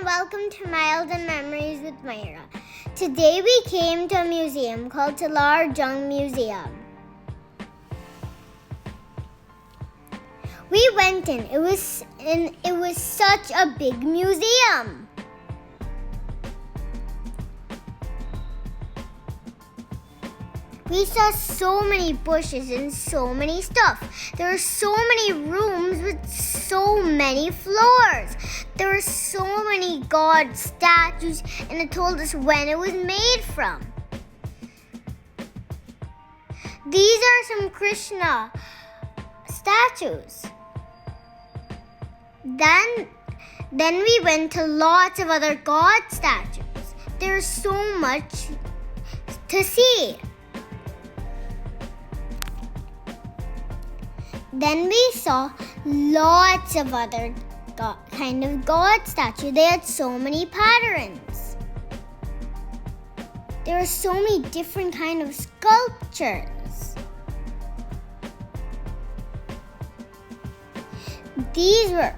welcome to Miles and Memories with Myra. Today we came to a museum called Salarjung Museum. We went in. It was such a big museum. We saw so many bushes and so many stuff. There were so many rooms with so many floors. There were so many god statues, and it told us when it was made from. These are some Krishna statues. Then we went to lots of other god statues. There's so much to see. Then we saw lots of other kind of god statues. They had so many patterns. There were so many different kind of sculptures. These were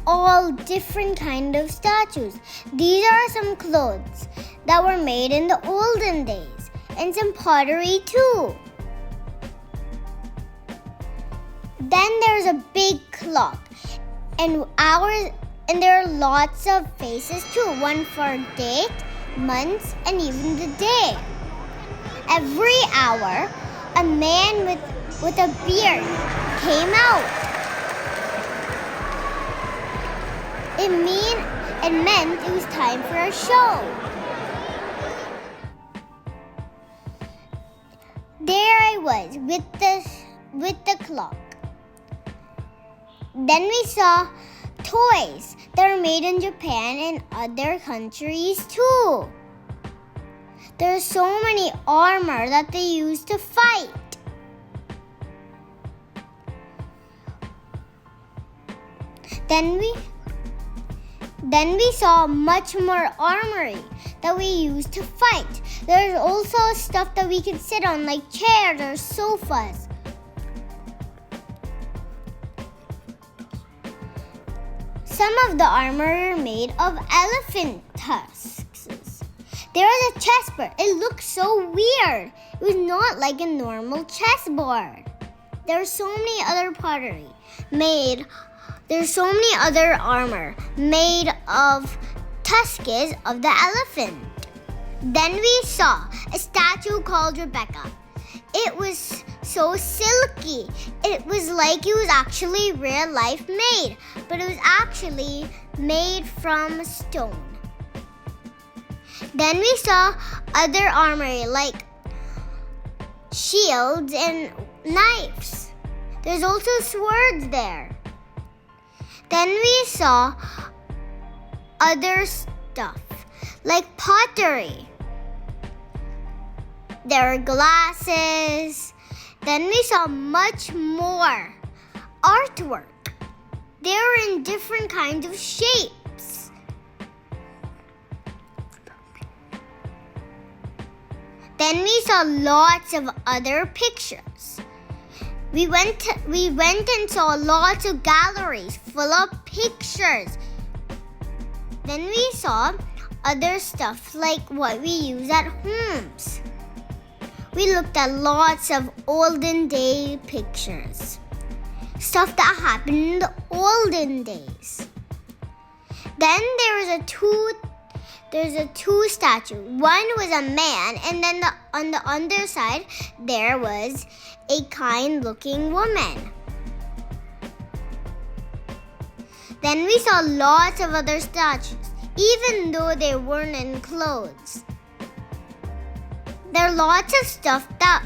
all different kind of statues. These are some clothes that were made in the olden days, and some pottery too. Then there's a big clock, and there are lots of faces too, one for date, months, and even the day. Every hour, a man with a beard came out. It meant it was time for a show. There I was with the clock. Then we saw toys that were made in Japan and other countries too. There are so many armor that they use to fight. Then we saw much more armory that we use to fight. There's also stuff that we can sit on, like chairs or sofas. Some of the armor are made of elephant tusks. There was a chessboard. It looked so weird. It was not like a normal chessboard. There's so many other pottery made. There's so many other armor made of tusks of the elephant. Then we saw a statue called Rebecca. It was so silky. It was like it was actually real life made, but it was actually made from stone. Then we saw other armory like shields and knives. There's also swords there. Then we saw other stuff like pottery. There are glasses. Then we saw much more artwork. They were in different kinds of shapes. Then we saw lots of other pictures. We went and saw lots of galleries full of pictures. Then we saw other stuff like what we use at homes. We looked at lots of olden day pictures. Stuff that happened in the olden days. Then there's a two statue. One was a man, and then on the underside there was a kind-looking woman. Then we saw lots of other statues, even though they weren't in clothes. There are lots of stuff that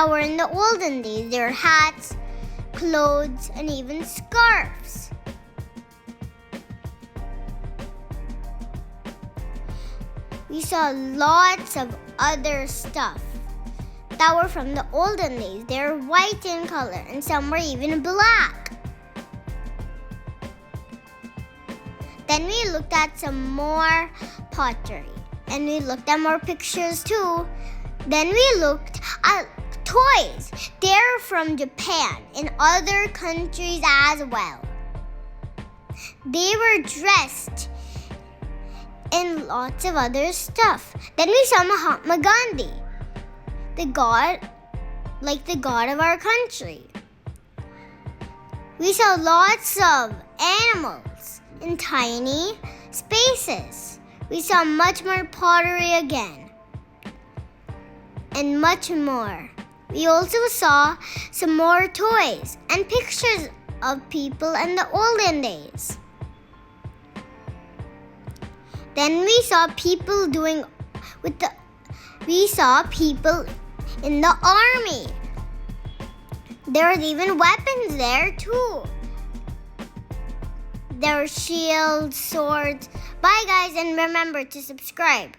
were in the olden days. There are hats, clothes, and even scarves. We saw lots of other stuff that were from the olden days. They were white in color, and some were even black. Then we looked at some more pottery, and we looked at more pictures too. Then we looked at toys. They're from Japan and other countries as well. They were dressed and lots of other stuff. Then we saw Mahatma Gandhi, the god of our country. We saw lots of animals in tiny spaces. We saw much more pottery again, and much more. We also saw some more toys and pictures of people in the olden days. Then we saw people in the army. There was even weapons there too. There were shields, swords. Bye guys, and remember to subscribe.